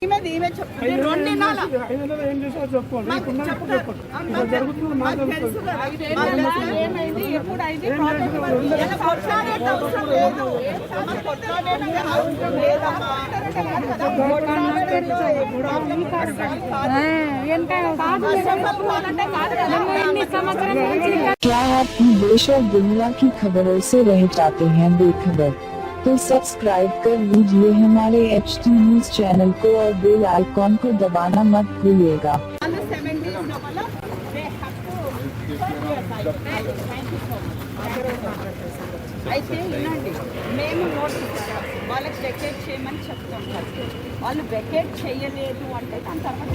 ఏమైంది ఎప్పుడు అయితే क्या आप देश और दुनिया की खबरों से रह जाते हैं बेखबर, तो सब्सक्राइब कर लीजिए हमारे HT न्यूज चैनल को और बेल आइकॉन को दबाना मत भूलिएगा। అయితే వినండి, మేము నోటీస్ వాళ్ళకి వెకేట్ చేయమని చెప్తాం. వాళ్ళు వెకేట్ చేయలేదు అంటే దాని తర్వాత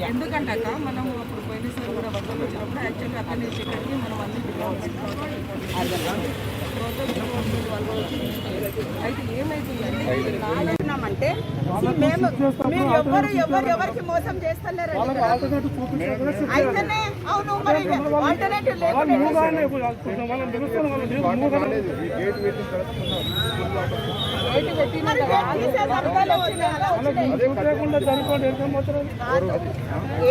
ఎందుకంటే మనం అప్పుడు పోయినసారి కూడా వద్దలు వచ్చినప్పుడు యాక్చువల్గా అక్కడి నుంచి ఇక్కడికి మనం అన్ని అయితే ఏమైతుందంటే మేము మీరు ఎవరికి మోసం చేస్తలేరు. అయితేనే అవును, మరి ఆల్టర్నేటివ్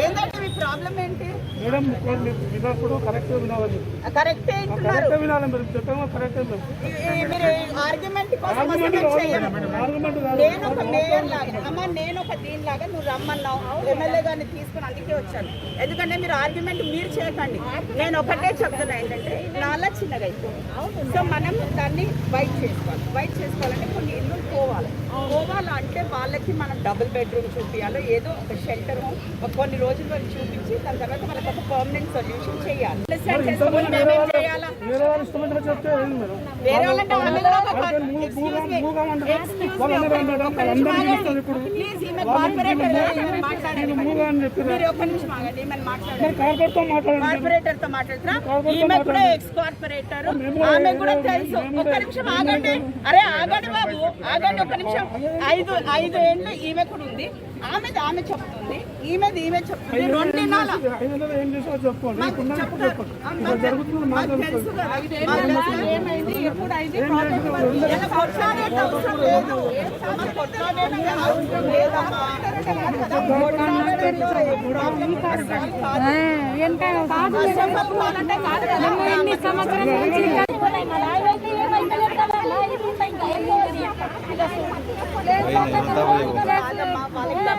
ఏంటంటే మీ ప్రాబ్లం ఏంటి? కరెక్టే మీరు ఆర్గ్యుమెంట్ కోసం నేను ఒక మేయర్ లాగా అమ్మ, నేను ఒక దీని లాగా నువ్వు రమ్మన్నావు, ఎమ్మెల్యే గారిని తీసుకుని అందుకే వచ్చాను. ఎందుకంటే మీరు ఆర్గ్యుమెంట్ మీరు చేయకండి. నేను ఒకటే చెప్తున్నా ఏంటంటే నాలా చిన్నగా అయిపోయింది. సో మనం దాన్ని వైట్ చేసుకోవాలంటే కొన్ని ఇల్లు పోవాలంటే వాళ్ళకి మనం డబుల్ బెడ్రూమ్ చూపించాలి, ఏదో ఒక షెల్టర్ కొన్ని రోజుల వరకు చూపించి దాని తర్వాత మనకు ఒక పర్మనెంట్ సొల్యూషన్ చేయాలి. కార్పొరేటర్ తో మాట్లాడుతున్నా, ఈమె కూడా ఎక్స్ కార్పొరేటర్, ఆమె కూడా తెలుసు. ఒక్క నిమిషం ఆగండి, అరే ఆగండి బాబు, ఆగండి ఒక్క నిమిషం. 5 ఏళ్ళు ఈమె కూడా ఉంది, ఆమె చెప్తుంది, ఈమె చెప్తుంది. 2 నెలల ఏమైంది ఎప్పుడు అయితే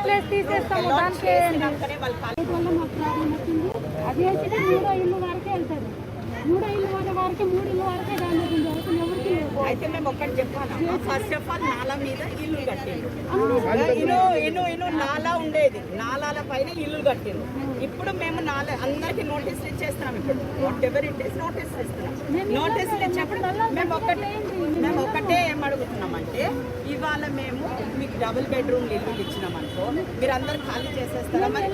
ప్లేస్ తీసేస్తాము. దానికి అది అయితే 3 ఇల్లు వరకే వెళ్తారు. 3 ఇల్లు వరకే 3 ఇల్లు వరకే దాని ఎవరికి. అయితే మేము ఒక్కటి చెప్పాను, ఫస్ట్ ఆఫ్ ఆల్ నాలా మీద ఇల్లు కట్టిండు. నాలా ఉండేది, నాలాల పైన ఇల్లు కట్టిండు. ఇప్పుడు మేము అందరికి నోటీసులు ఇచ్చేస్తున్నాం. ఇప్పుడు వాట్ ఎవర్ ఇట్ ఈస్ నోటీసులు ఇస్తున్నాం. నోటీసులు ఇచ్చినప్పుడు మేము ఒక్కటే ఏం అడుగుతున్నామంటే, ఇవాళ మేము మీకు డబుల్ బెడ్రూమ్ ఇల్లు ఇచ్చినామనుకో మీరు అందరు ఖాళీ చేసేస్తారా? మరి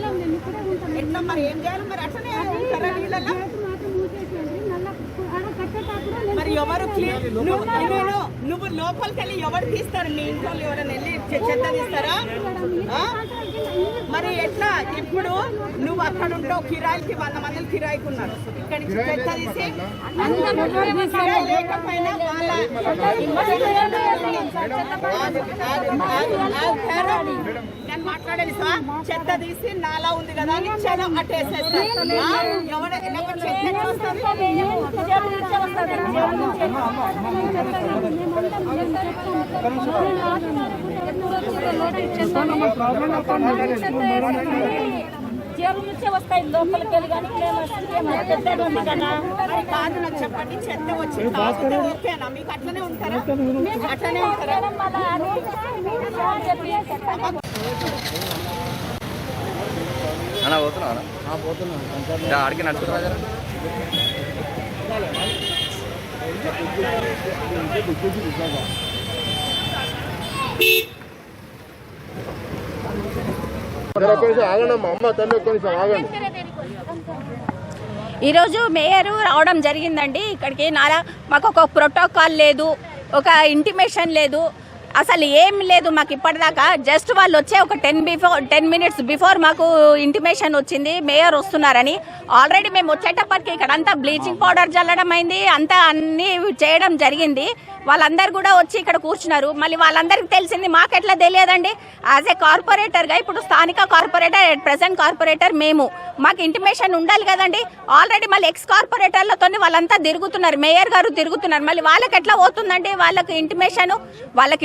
ఎట్లా, మరి ఏం చేయాలి? మరి అట్లనే ఉంటారా నీళ్ళలో? మరి ఎవరు నువ్వు లోపలికి వెళ్ళి ఎవరు తీస్తారు? మీ ఇంట్లో ఎవరైనా వెళ్ళి చెత్త తీస్తారా? మరి ఎట్లా? ఇప్పుడు నువ్వు అక్కడ ఉంటావు, కిరాయికి 100 మందిని కిరాయికి ఉన్నారు. ఇక్కడ నుంచి చెత్త తీసి లేకపోయినా నేను మాట్లాడేది సార్, చెత్త తీసి నాలా ఉంది కదా అని చలం అట్టేసేస్తారు. జేబు నుంచే వస్తాయి లోపలికి వెళ్ళి, కానీ కాదు నాకు చెప్పండి, చెత్త వచ్చి ఓకేనా? మీకు అట్లనే ఉంటారా? అట్లనే ఉంటారా? అన్నా పోతున్నా ఆడికి నడుచుకురా జరా. ఈరోజు మేయర్ రావడం జరిగిందండి ఇక్కడికి. మాకు ఒక ప్రోటోకాల్ లేదు, ఒక ఇంటిమేషన్ లేదు, అసలు ఏం లేదు మాకు ఇప్పటిదాకా. జస్ట్ వాళ్ళు వచ్చే ఒక 10 మినిట్స్ బిఫోర్ మాకు ఇంటిమేషన్ వచ్చింది మేయర్ వస్తున్నారని. ఆల్రెడీ మేము వచ్చేటప్పటికి ఇక్కడ అంతా బ్లీచింగ్ పౌడర్ చల్లడం అయింది, అంతా అన్ని చేయడం జరిగింది. వాళ్ళందరూ కూడా వచ్చి ఇక్కడ కూర్చున్నారు. మళ్ళీ వాళ్ళందరికీ తెలిసింది, మాకెట్లా తెలియదండి. యాజ్ ఏ కార్పొరేటర్గా, ఇప్పుడు స్థానిక కార్పొరేటర్, ప్రెసెంట్ కార్పొరేటర్ మేము, మాకు ఇంటిమేషన్ ఉండాలి కదండి. ఆల్రెడీ మళ్ళీ ఎక్స్ కార్పొరేటర్లతో వాళ్ళంతా తిరుగుతున్నారు, మేయర్ గారు తిరుగుతున్నారు. మళ్ళీ వాళ్ళకి ఎట్లా పోతుందండి వాళ్ళకి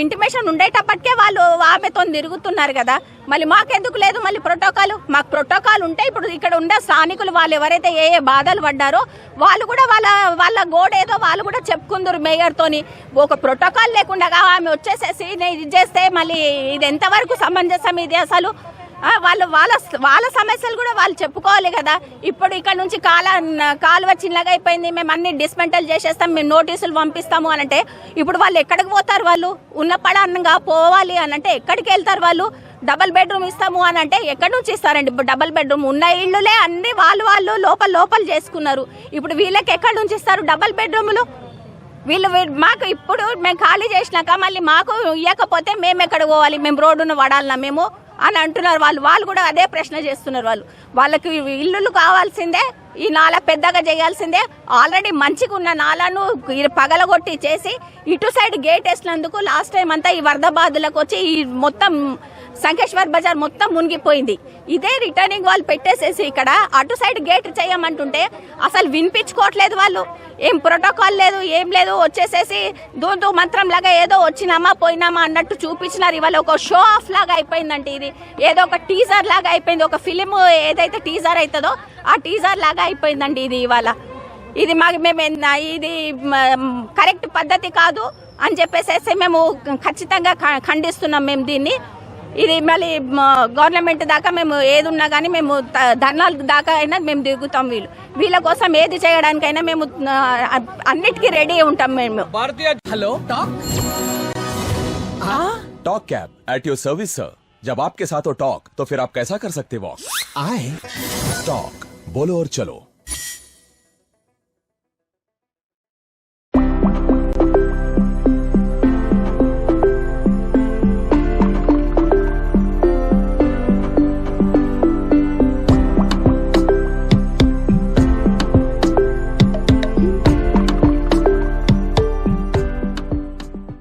ఇంటిమేషన్ ఉండేటప్పటికే వాళ్ళు ఆమెతో తిరుగుతున్నారు కదా. మళ్ళీ మాకెందుకు లేదు మళ్ళీ ప్రోటోకాల్? మాకు ప్రోటోకాల్ ఉంటే ఇప్పుడు ఇక్కడ ఉండే స్థానికులు వాళ్ళు ఎవరైతే ఏ బాధలు పడ్డారో వాళ్ళు కూడా వాళ్ళ గోడేదో వాళ్ళు కూడా చెప్పుకుందరు మేయర్తోని. ఒక ప్రోటోకాల్ లేకుండా ఆమె వచ్చేసేసి ఇది చేస్తే మళ్ళీ ఇది ఎంతవరకు సమంజసం? ఇది అసలు వాళ్ళ సమస్యలు కూడా వాళ్ళు చెప్పుకోవాలి కదా. ఇప్పుడు ఇక్కడ నుంచి కాలువ చిన్నగా అయిపోయింది, మేము అన్ని డిస్మెంటల్ చేసేస్తాం, మేము నోటీసులు పంపిస్తాము అనంటే ఇప్పుడు వాళ్ళు ఎక్కడికి పోతారు? వాళ్ళు ఉన్న పడంగా పోవాలి అనంటే ఎక్కడికి వెళ్తారు? వాళ్ళు డబల్ బెడ్రూమ్ ఇస్తాము అని అంటే ఎక్కడి నుంచి ఇస్తారండి? డబల్ బెడ్రూమ్ ఉన్న ఇళ్ళులే అన్ని వాళ్ళు లోపల చేసుకున్నారు. ఇప్పుడు వీళ్ళకి ఎక్కడి నుంచి ఇస్తారు డబల్ బెడ్రూములు? వీళ్ళు మాకు ఇప్పుడు మేము ఖాళీ చేసినాక మళ్ళీ మాకు ఇవ్వకపోతే మేము ఎక్కడ పోవాలి? మేము రోడ్డును పడాలన్నా మేము అని అంటున్నారు వాళ్ళు కూడా అదే ప్రశ్న చేస్తున్నారు. వాళ్ళకి ఇల్లులు కావాల్సిందే, ఈ నాలా పెద్దగా చేయాల్సిందే. ఆల్రెడీ మంచిగా ఉన్న నాలాను పగలగొట్టి చేసి ఇటు సైడ్ గేట్ వేసినందుకు లాస్ట్ టైం అంతా ఈ వరద బాధలకు వచ్చి ఈ మొత్తం సంకేశ్వర్ బజార్ మొత్తం మునిగిపోయింది. ఇదే రిటర్నింగ్ వాళ్ళు పెట్టేసేసి ఇక్కడ అటు సైడ్ గేట్ చేయమంటుంటే అసలు వినిపించుకోవట్లేదు వాళ్ళు. ఏం ప్రోటోకాల్ లేదు, ఏం లేదు, వచ్చేసేసి దూంతూ మంత్రం లాగా ఏదో వచ్చినామా పోయినామా అన్నట్టు చూపించినారు. ఇవాళ ఒక షో ఆఫ్ లాగా అయిపోయిందంటే, ఇది ఏదో ఒక టీజర్ లాగా అయిపోయింది. ఒక ఫిలిం ఏదైతే టీజర్ అవుతుందో ఆ టీజర్ లాగా అయిపోయిందండి ఇది ఇవాళ. ఇది మేము ఇది కరెక్ట్ పద్ధతి కాదు అని చెప్పేసేసి మేము ఖచ్చితంగా ఖండిస్తున్నాం మేము దీన్ని. ఇది మళ్ళీ గవర్నమెంట్ దాకా మేము ఏది ఉన్నా కానీ మేము ధర్నాల దాకా అయినా మేము దిగుతాం. వీళ్ళ కోసం ఏది చేయడానికైనా మేము అన్నిటికీ రెడీ ఉంటాం మేము. Hello talk cab at your service sir. जब आपके साथ हो टॉक तो फिर आप कैसा कर सकते वॉक? आए टॉक बोलो और चलो।